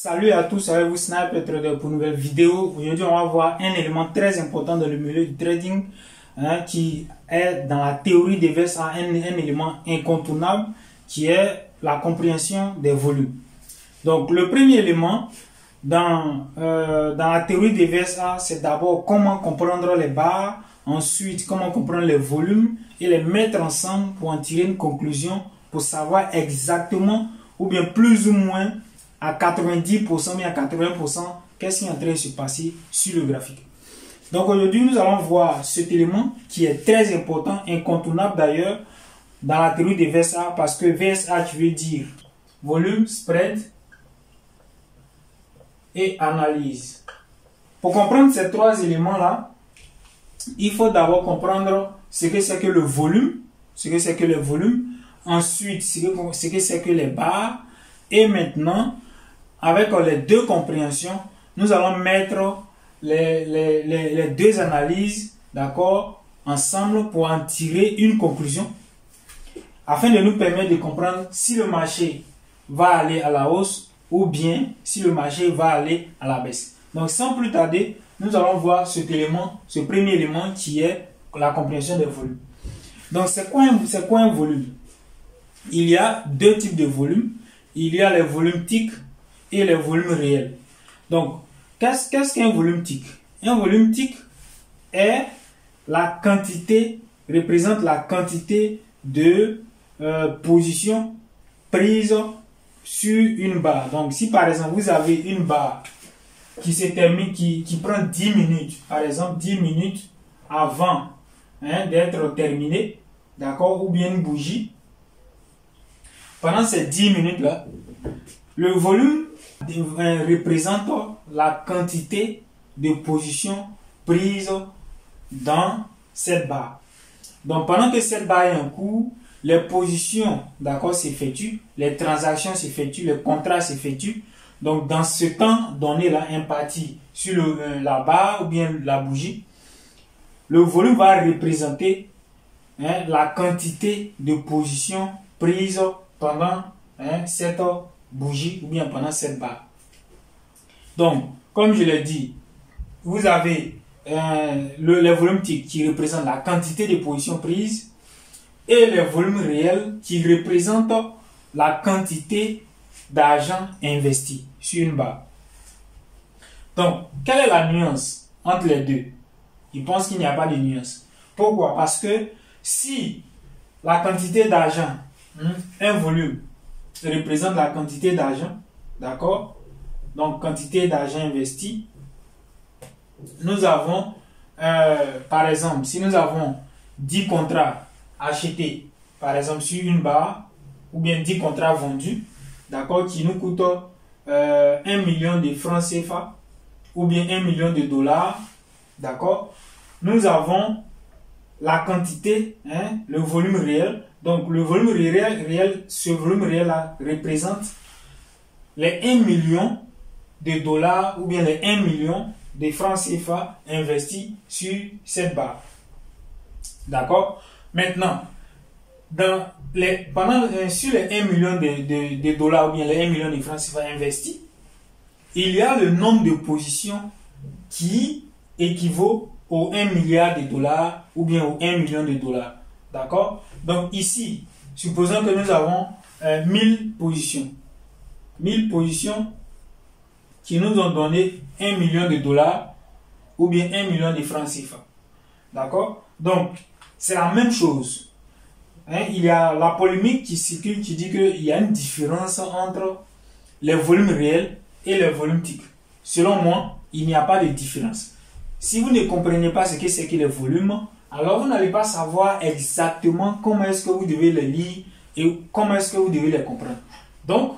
Salut à tous, avec vous Sniper Trader pour une nouvelle vidéo. Aujourd'hui, on va voir un élément très important dans le milieu du trading qui est dans la théorie des VSA, un élément incontournable qui est la compréhension des volumes. Donc, le premier élément dans la théorie des VSA, c'est d'abord comment comprendre les barres, ensuite comment comprendre les volumes et les mettre ensemble pour en tirer une conclusion pour savoir exactement ou bien plus ou moins à 90% mais à 80% qu'est-ce qui est en train de se passer sur le graphique. Donc aujourd'hui nous allons voir cet élément qui est très important, incontournable d'ailleurs dans la théorie des VSA, parce que VSA qui veut dire volume, spread et analyse. Pour comprendre ces trois éléments là, il faut d'abord comprendre ce que c'est que le volume, ensuite ce que c'est que les barres, et maintenant avec les deux compréhensions, nous allons mettre les deux analyses, d'accord, ensemble pour en tirer une conclusion, afin de nous permettre de comprendre si le marché va aller à la hausse ou bien si le marché va aller à la baisse. Donc sans plus tarder, nous allons voir cet élément, ce premier élément qui est la compréhension des volumes. Donc c'est quoi un volume? Il y a deux types de volumes. Il y a les volumes TIC et les volumes réels. Donc, qu'est-ce qu'un volume TIC? Un volume TIC est la quantité, représente la quantité de positions prises sur une barre. Donc, si par exemple vous avez une barre qui se termine, qui prend 10 minutes, par exemple 10 minutes avant d'être terminée, d'accord, ou bien une bougie, pendant ces 10 minutes là, le volume représente la quantité de positions prises dans cette barre. Donc pendant que cette barre est en cours, les positions, d'accord, s'effectuent, les transactions s'effectuent, les contrats s'effectuent. Donc dans ce temps donné là, imparti sur la barre ou bien la bougie, le volume va représenter la quantité de positions prises pendant cette bougie ou bien pendant cette barre. Donc, comme je l'ai dit, vous avez les volumes TIC qui représentent la quantité de positions prises et les volumes réels qui représentent la quantité d'argent investi sur une barre. Donc, quelle est la nuance entre les deux? Je pense qu'il n'y a pas de nuance. Pourquoi? Parce que si la quantité d'argent, un volume, représente la quantité d'argent, d'accord, donc quantité d'argent investi, nous avons par exemple, si nous avons 10 contrats achetés par exemple sur une barre, ou bien 10 contrats vendus, d'accord, qui nous coûtent 1 million de francs CFA ou bien 1 million de dollars, d'accord, nous avons la quantité, le volume réel. Donc le volume réel, ce volume réel là représente les 1 million de dollars ou bien les 1 million de francs CFA investis sur cette barre. D'accord? Maintenant, sur les 1 million de dollars ou bien les 1 million de francs CFA investis, il y a le nombre de positions qui équivaut au 1 milliard de dollars ou bien au 1 million de dollars. D'accord? Donc ici, supposons que nous avons 1000 positions. 1000 positions qui nous ont donné 1 million de dollars ou bien 1 million de francs CFA. D'accord? Donc, c'est la même chose. Il y a la polémique qui circule qui dit qu'il y a une différence entre les volumes réels et les volumes TIC. Selon moi, il n'y a pas de différence. Si vous ne comprenez pas ce que c'est que les volumes, alors vous n'allez pas savoir exactement comment est-ce que vous devez les lire et comment est-ce que vous devez les comprendre. Donc,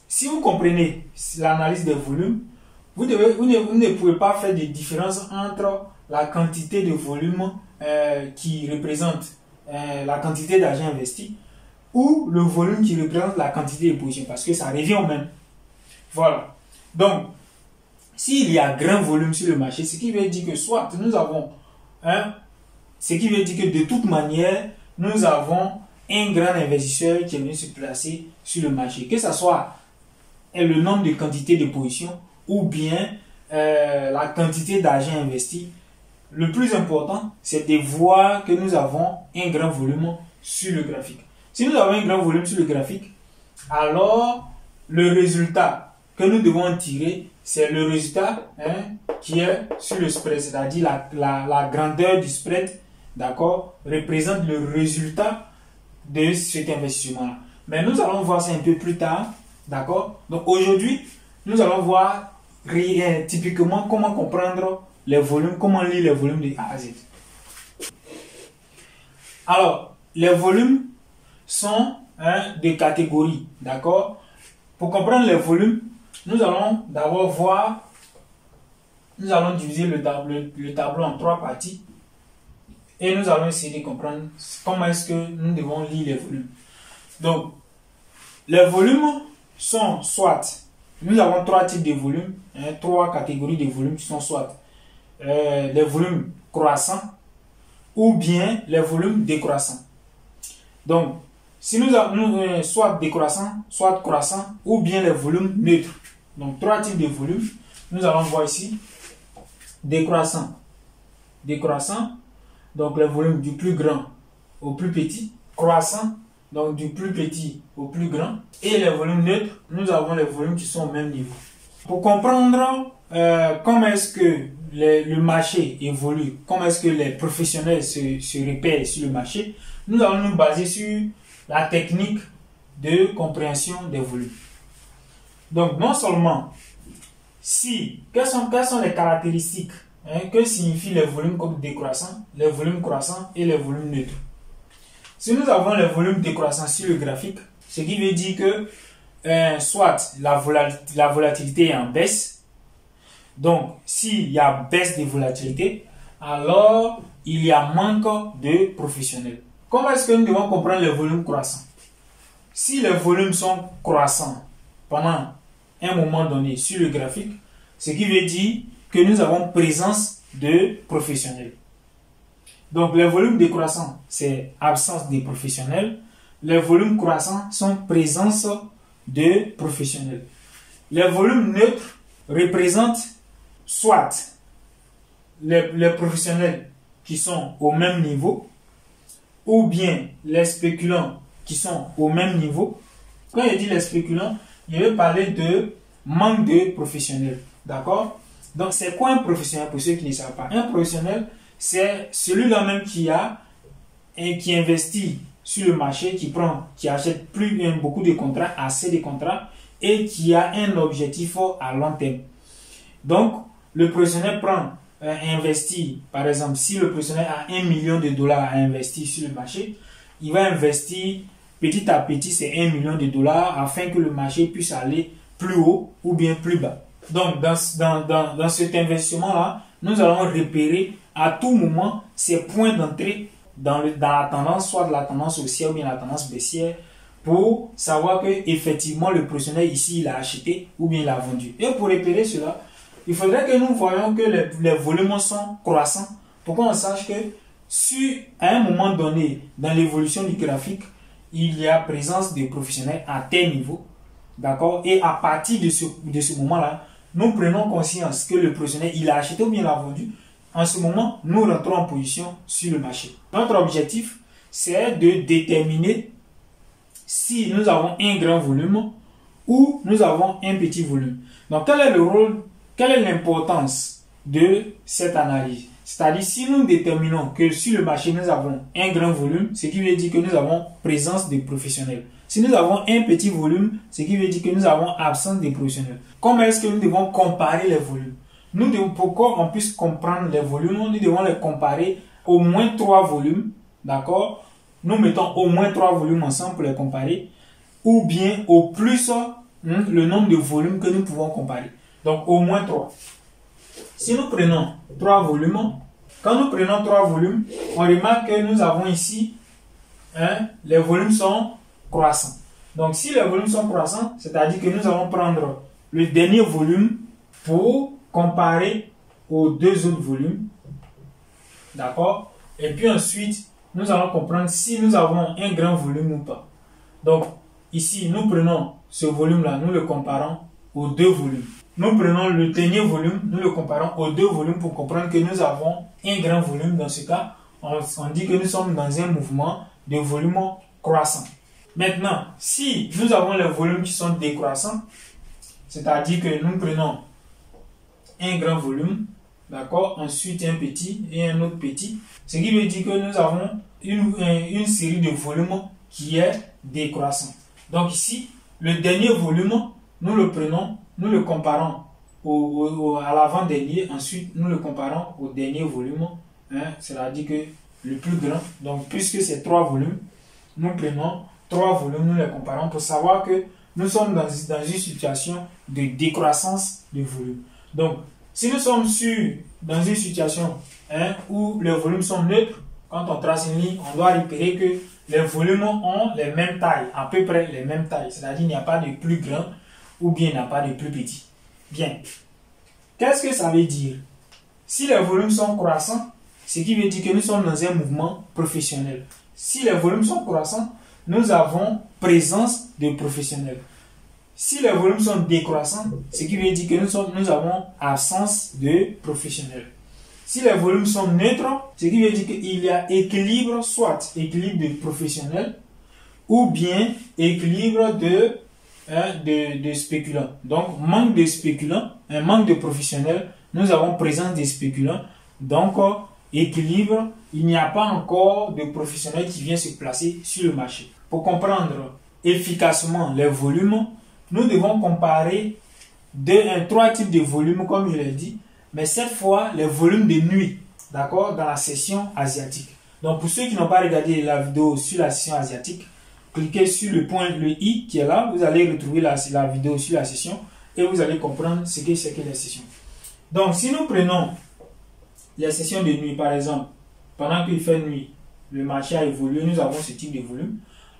si vous comprenez l'analyse des volumes, vous ne pouvez pas faire de différence entre la quantité de volume qui représente la quantité d'argent investi ou le volume qui représente la quantité de positions, parce que ça revient au même. Voilà. Donc, s'il y a grand volume sur le marché, ce qui veut dire que soit nous avons ce qui veut dire que de toute manière, nous avons un grand investisseur qui est venu se placer sur le marché. Que ce soit est le nombre de quantités de positions ou bien la quantité d'argent investi. Le plus important, c'est de voir que nous avons un grand volume sur le graphique. Si nous avons un grand volume sur le graphique, alors le résultat que nous devons tirer, c'est le résultat qui est sur le spread, c'est-à-dire la grandeur du spread, d'accord, représente le résultat de cet investissement-là. Mais nous allons voir ça un peu plus tard, d'accord. Donc aujourd'hui, nous allons voir typiquement comment comprendre les volumes, comment lire les volumes de A à Z. Alors, les volumes sont des catégories, d'accord. Pour comprendre les volumes, nous allons d'abord voir, nous allons diviser le tableau en 3 parties et nous allons essayer de comprendre comment est-ce que nous devons lire les volumes. Donc, les volumes sont soit, nous avons 3 types de volumes, 3 catégories de volumes qui sont soit les volumes croissants ou bien les volumes décroissants. Donc, si nous avons soit décroissant, soit croissant ou bien les volumes neutres. Donc, 3 types de volumes. Nous allons voir ici décroissant. Décroissant, donc le volume du plus grand au plus petit. Croissant, donc du plus petit au plus grand. Et les volumes neutres, nous avons les volumes qui sont au même niveau. Pour comprendre comment est-ce que le marché évolue, comment est-ce que les professionnels se repèrent sur le marché, nous allons nous baser sur la technique de compréhension des volumes. Donc, non seulement, quelles sont les caractéristiques que signifient les volumes comme décroissants, les volumes croissants et les volumes neutres. Si nous avons les volumes décroissants sur le graphique, ce qui veut dire que soit la volatilité est en baisse. Donc, s'il y a baisse de volatilité, alors il y a manque de professionnels. Comment est-ce que nous devons comprendre les volumes croissants? Si les volumes sont croissants pendant un moment donné sur le graphique, ce qui veut dire que nous avons présence de professionnels. Donc, les volumes décroissants, c'est absence de professionnels. Les volumes croissants sont présence de professionnels. Les volumes neutres représentent soit les professionnels qui sont au même niveau ou bien les spéculants qui sont au même niveau. Quand je dis les spéculants, je vais parler de manque de professionnels. D'accord? Donc, c'est quoi un professionnel pour ceux qui ne savent pas? Un professionnel, c'est celui-là même qui investit sur le marché, qui achète beaucoup de contrats, assez de contrats et qui a un objectif à long terme. Donc, le professionnel investit, par exemple, si le professionnel a $1 million à investir sur le marché, il va investir petit à petit ces $1 million afin que le marché puisse aller plus haut ou bien plus bas. Donc, dans cet investissement-là, nous allons repérer à tout moment ces points d'entrée dans la tendance, soit de la tendance haussière ou bien la tendance baissière, pour savoir que effectivement le professionnel ici, il a acheté ou bien il a vendu. Et pour repérer cela, il faudrait que nous voyions que les volumes sont croissants pour qu'on sache que à un moment donné, dans l'évolution du graphique, il y a présence de professionnels à tel niveau. D'accord? Et à partir de ce moment-là, nous prenons conscience que le professionnel, il a acheté ou bien il a vendu. En ce moment, nous rentrons en position sur le marché. Notre objectif, c'est de déterminer si nous avons un grand volume ou nous avons un petit volume. Donc, quel est le rôle, quelle est l'importance de cette analyse? C'est-à-dire, si nous déterminons que sur le marché, nous avons un grand volume, ce qui veut dire que nous avons présence de professionnels. Si nous avons un petit volume, ce qui veut dire que nous avons absence de professionnels. Comment est-ce que nous devons comparer les volumes? Pour qu'on puisse comprendre les volumes, nous devons les comparer au moins 3 volumes. D'accord? Nous mettons au moins 3 volumes ensemble pour les comparer. Ou bien au plus le nombre de volumes que nous pouvons comparer. Donc au moins 3. Si nous prenons 3 volumes, quand nous prenons 3 volumes, on remarque que nous avons ici, les volumes sont croissants. Donc si les volumes sont croissants, c'est-à-dire que nous allons prendre le dernier volume pour comparer aux 2 autres volumes. D'accord? Et puis ensuite, nous allons comprendre si nous avons un grand volume ou pas. Donc ici, nous prenons ce volume-là, nous le comparons aux deux volumes. Nous prenons le dernier volume, nous le comparons aux deux volumes pour comprendre que nous avons un grand volume. Dans ce cas, on dit que nous sommes dans un mouvement de volume croissant. Maintenant, si nous avons les volumes qui sont décroissants, c'est-à-dire que nous prenons un grand volume, d'accord, ensuite un petit et un autre petit, ce qui veut dire que nous avons une série de volumes qui est décroissant. Donc ici, le dernier volume, nous le prenons, nous le comparons à l'avant-dernier, ensuite nous le comparons au dernier volume, c'est-à-dire que le plus grand. Donc puisque c'est 3 volumes, nous prenons 3 volumes, nous les comparons pour savoir que nous sommes dans une situation de décroissance de volume. Donc si nous sommes dans une situation où les volumes sont neutres, quand on trace une ligne, on doit repérer que les volumes ont les mêmes tailles, à peu près les mêmes tailles. C'est-à-dire qu'il n'y a pas de plus grand ou bien il n'y a pas de plus petit. Bien. Qu'est-ce que ça veut dire? Si les volumes sont croissants, ce qui veut dire que nous sommes dans un mouvement professionnel. Si les volumes sont croissants, nous avons présence de professionnels. Si les volumes sont décroissants, ce qui veut dire que nous avons absence de professionnels. Si les volumes sont neutres, ce qui veut dire qu'il y a équilibre, soit équilibre de professionnels ou bien équilibre de spéculants. Donc, manque de spéculants, un manque de professionnels, nous avons présence des spéculants. Donc, équilibre, il n'y a pas encore de professionnels qui viennent se placer sur le marché. Pour comprendre efficacement les volumes, nous devons comparer 3 types de volumes, comme je l'ai dit, mais cette fois, les volumes de nuit, d'accord, dans la session asiatique. Donc, pour ceux qui n'ont pas regardé la vidéo sur la session asiatique, cliquez sur le i qui est là, vous allez retrouver la vidéo sur la session et vous allez comprendre ce que c'est que les sessions. Donc, si nous prenons les sessions de nuit, par exemple, pendant qu'il fait nuit, le marché a évolué, nous avons ce type de volume.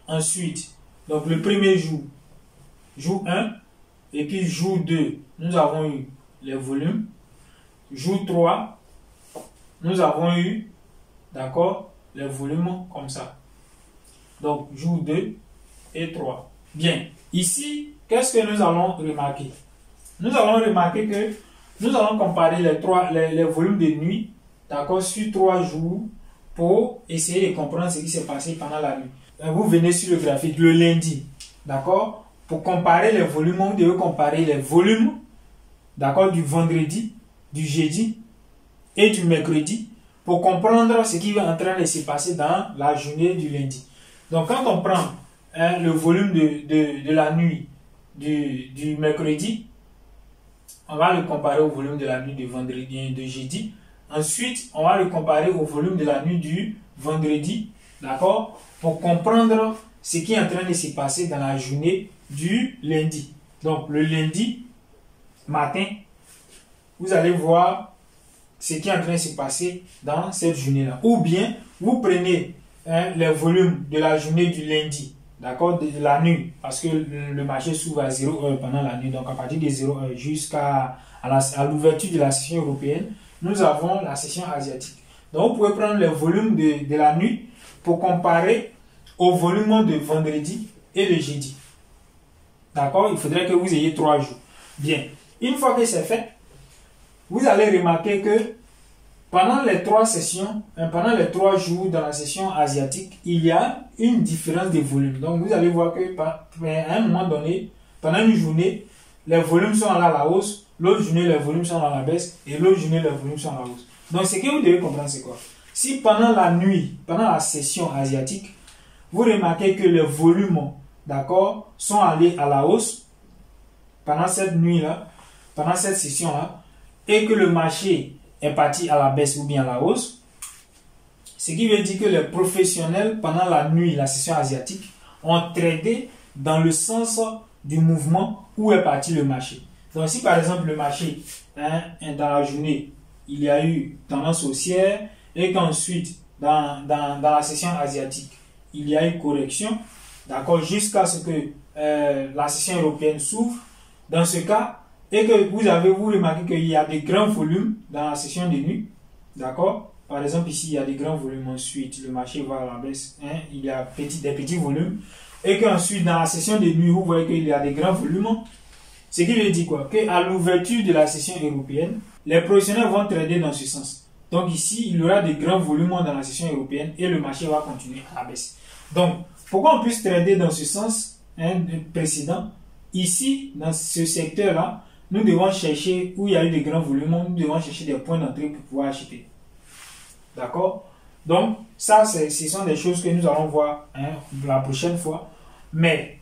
Ensuite, donc le premier jour 1, et puis jour 2, nous avons eu les volumes. Jour 3, nous avons eu, d'accord, les volumes comme ça. Donc, jour 2 et 3. Bien, ici, qu'est-ce que nous allons remarquer? Nous allons remarquer que nous allons comparer les volumes de nuit, d'accord, sur 3 jours pour essayer de comprendre ce qui s'est passé pendant la nuit. Vous venez sur le graphique le lundi, d'accord? Pour comparer les volumes, vous devez comparer les volumes, d'accord, du vendredi, du jeudi et du mercredi pour comprendre ce qui est en train de se passer dans la journée du lundi. Donc, quand on prend le volume de la nuit du mercredi, on va le comparer au volume de la nuit du vendredi et de jeudi. Ensuite, on va le comparer au volume de la nuit du vendredi, d'accord, pour comprendre ce qui est en train de se passer dans la journée du lundi. Donc, le lundi matin, vous allez voir ce qui est en train de se passer dans cette journée-là. Ou bien, vous prenez les volumes de la journée du lundi, d'accord, de la nuit, parce que le marché s'ouvre à 0 heure pendant la nuit. Donc, à partir de 0 heure jusqu'à l'ouverture de la session européenne, nous avons la session asiatique. Donc, vous pouvez prendre les volumes de la nuit pour comparer au volume de vendredi et de jeudi. D'accord? Il faudrait que vous ayez 3 jours. Bien. Une fois que c'est fait, vous allez remarquer que pendant les 3 sessions, pendant les 3 jours dans la session asiatique, il y a une différence de volume. Donc, vous allez voir que à un moment donné, pendant une journée, les volumes sont à la hausse, l'autre journée, les volumes sont à la baisse, et l'autre journée, les volumes sont à la hausse. Donc, ce que vous devez comprendre, c'est quoi? Si pendant la nuit, pendant la session asiatique, vous remarquez que les volumes, d'accord, sont allés à la hausse pendant cette nuit-là, pendant cette session-là, et que le marché est parti à la baisse ou bien à la hausse, ce qui veut dire que les professionnels, pendant la nuit, la session asiatique, ont tradé dans le sens du mouvement où est parti le marché. Donc, si par exemple le marché, dans la journée, il y a eu tendance haussière et qu'ensuite, dans la session asiatique, il y a une correction, d'accord, jusqu'à ce que la session européenne s'ouvre, dans ce cas, et que vous remarquez qu'il y a des grands volumes dans la session de nuit, d'accord. Par exemple, ici, il y a des grands volumes, ensuite, le marché va à la baisse, il y a des petits volumes, et qu'ensuite, dans la session de nuit, vous voyez qu'il y a des grands volumes, Ce qui veut dire quoi? Qu'à l'ouverture de la session européenne, les professionnels vont trader dans ce sens. Donc ici, il y aura de grands volumes dans la session européenne et le marché va continuer à baisser. Donc, pourquoi on puisse trader dans ce sens précédent? Ici, dans ce secteur-là, nous devons chercher où il y a eu de grands volumes, nous devons chercher des points d'entrée pour pouvoir acheter. D'accord? Donc, ça, ce sont des choses que nous allons voir la prochaine fois. Mais,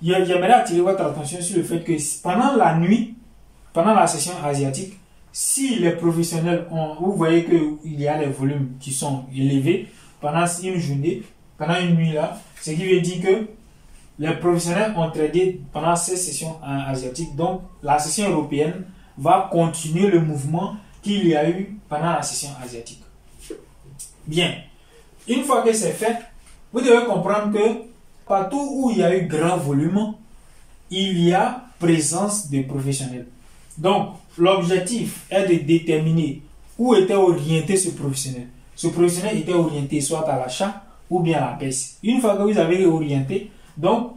j'aimerais attirer votre attention sur le fait que pendant la nuit, pendant la session asiatique, si les professionnels vous voyez qu'il y a des volumes qui sont élevés pendant une journée, pendant une nuit là, ce qui veut dire que les professionnels ont tradé pendant ces sessions asiatiques. Donc, la session européenne va continuer le mouvement qu'il y a eu pendant la session asiatique. Bien. Une fois que c'est fait, vous devez comprendre que partout où il y a eu grand volume, il y a présence de professionnels. Donc, l'objectif est de déterminer où était orienté ce professionnel. Ce professionnel était orienté soit à l'achat ou bien à la baisse. Une fois que vous avez orienté, donc,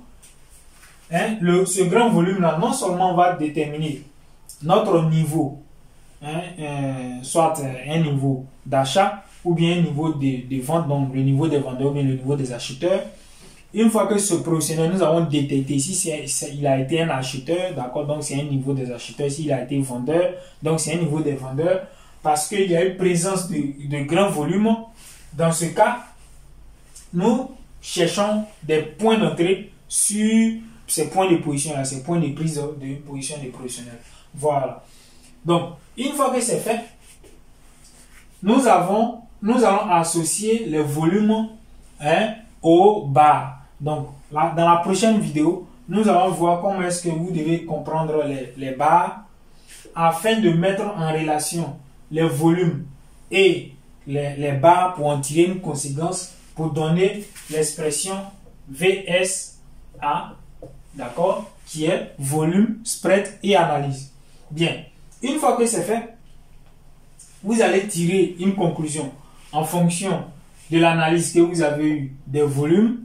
ce grand volume-là, non seulement va déterminer notre niveau, soit un niveau d'achat ou bien un niveau de vente, donc le niveau des vendeurs ou bien le niveau des acheteurs. Une fois que ce professionnel, nous avons détecté si il a été un acheteur, d'accord, donc c'est un niveau des acheteurs. S'il a été vendeur, donc c'est un niveau des vendeurs. Parce qu'il y a eu présence de grands volumes. Dans ce cas, nous cherchons des points d'entrée sur ces points de position là, ces points de prise de position des professionnels. Voilà. Donc, une fois que c'est fait, nous allons associer les volumes au bar. Donc, là, dans la prochaine vidéo, nous allons voir comment est-ce que vous devez comprendre les barres afin de mettre en relation les volumes et les barres pour en tirer une conséquence pour donner l'expression VSA, d'accord, qui est volume, spread et analyse. Bien, une fois que c'est fait, vous allez tirer une conclusion en fonction de l'analyse que vous avez eue des volumes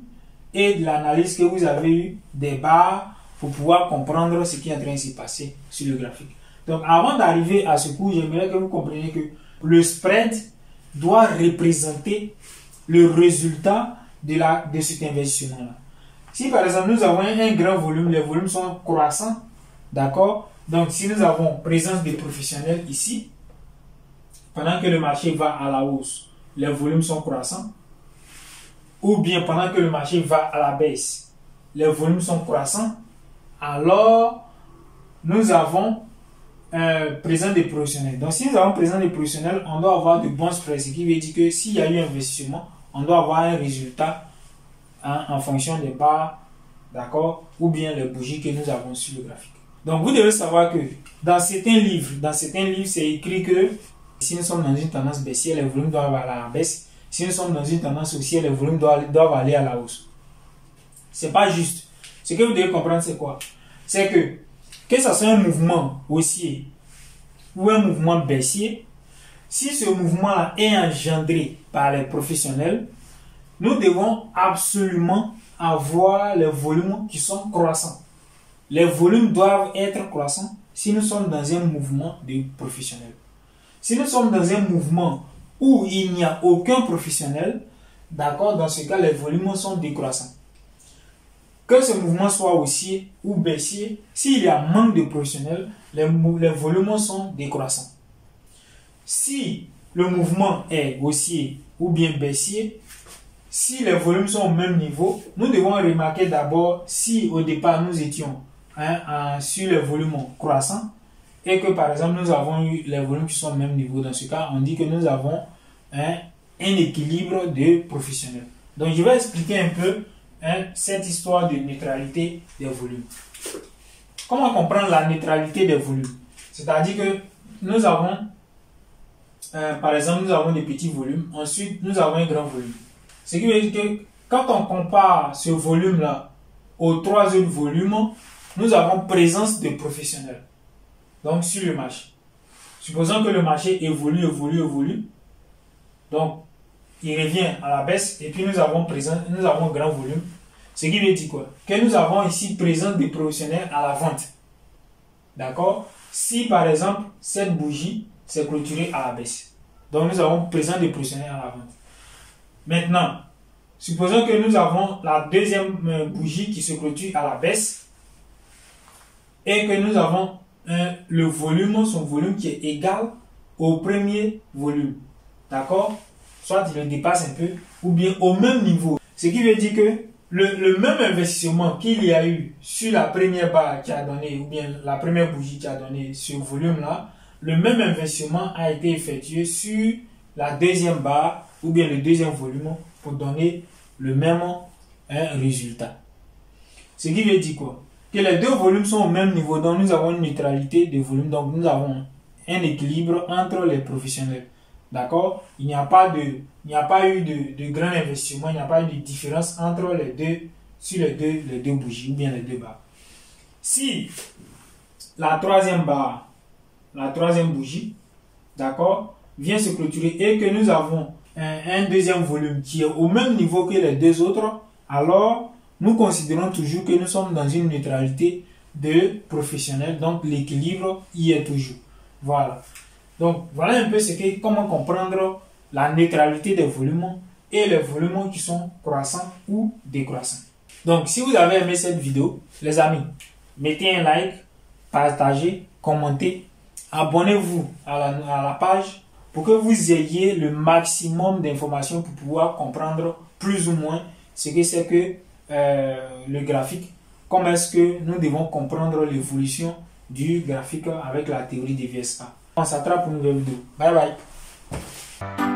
et de l'analyse que vous avez eue des barres pour pouvoir comprendre ce qui est en train de se passer sur le graphique. Donc, avant d'arriver à ce cours, j'aimerais que vous compreniez que le spread doit représenter le résultat de cet investissement-là. Si par exemple nous avons un grand volume, les volumes sont croissants, d'accord? Donc, si nous avons présence des professionnels ici, pendant que le marché va à la hausse, les volumes sont croissants, ou bien pendant que le marché va à la baisse, les volumes sont croissants, alors nous avons présence des professionnels. Donc, si nous avons présence des professionnels, on doit avoir de bons spreads, ce qui veut dire que s'il y a eu investissement, on doit avoir un résultat en fonction des barres, d'accord, ou bien les bougies que nous avons sur le graphique. Donc, vous devez savoir que dans certains livres, c'est écrit que si nous sommes dans une tendance baissière, les volumes doivent aller à la baisse. Si nous sommes dans une tendance haussière, les volumes doivent aller à la hausse. C'est pas juste. Ce que vous devez comprendre, c'est quoi? C'est que ce soit un mouvement haussier ou un mouvement baissier, si ce mouvement-là est engendré par les professionnels, nous devons absolument avoir les volumes qui sont croissants. Les volumes doivent être croissants si nous sommes dans un mouvement de professionnels. Si nous sommes dans un mouvement où il n'y a aucun professionnel, d'accord, dans ce cas, les volumes sont décroissants. Que ce mouvement soit haussier ou baissier, s'il y a manque de professionnels, les volumes sont décroissants. Si le mouvement est haussier ou bien baissier, si les volumes sont au même niveau, nous devons remarquer d'abord si au départ nous étions sur les volumes croissants et que par exemple nous avons eu les volumes qui sont au même niveau. Dans ce cas, on dit que nous avons un équilibre de professionnels. Donc je vais expliquer un peu cette histoire de neutralité des volumes. Comment comprendre la neutralité des volumes? C'est-à-dire que nous avons, par exemple, nous avons des petits volumes, ensuite nous avons un grand volume. Ce qui veut dire que quand on compare ce volume-là aux trois autres volumes, nous avons présence de professionnels. Donc sur le marché. Supposons que le marché évolue. Donc il revient à la baisse et puis nous avons grand volume. Ce qui veut dire quoi? Que nous avons ici présence des professionnels à la vente. D'accord? Si par exemple, cette bougie s'est clôturée à la baisse. Donc nous avons présent des professionnels à la vente. Maintenant, supposons que nous avons la deuxième bougie qui se clôture à la baisse et que nous avons le volume, son volume qui est égal au premier volume. D'accord? Soit il le dépasse un peu ou bien au même niveau. Ce qui veut dire que le même investissement qu'il y a eu sur la première barre qui a donné, ou bien la première bougie qui a donné ce volume-là, le même investissement a été effectué sur la deuxième barre ou bien le deuxième volume pour donner le même résultat. Ce qui veut dire quoi? Que les deux volumes sont au même niveau, donc nous avons une neutralité de volume, donc nous avons un équilibre entre les professionnels. D'accord? Il n'y a pas eu de grand investissement, il n'y a pas eu de différence entre les deux, sur les deux bougies ou bien les deux barres. Si la troisième barre, la troisième bougie, d'accord, vient se clôturer et que nous avons un deuxième volume qui est au même niveau que les deux autres, alors nous considérons toujours que nous sommes dans une neutralité de professionnels, donc l'équilibre y est toujours. Voilà. Donc voilà un peu comment comprendre la neutralité des volumes et les volumes qui sont croissants ou décroissants. Donc si vous avez aimé cette vidéo, les amis, mettez un like, partagez, commentez, abonnez-vous à la page pour que vous ayez le maximum d'informations pour pouvoir comprendre plus ou moins ce que c'est que le graphique, comment est-ce que nous devons comprendre l'évolution du graphique avec la théorie des VSA. On s'attrape pour une nouvelle vidéo. Bye bye.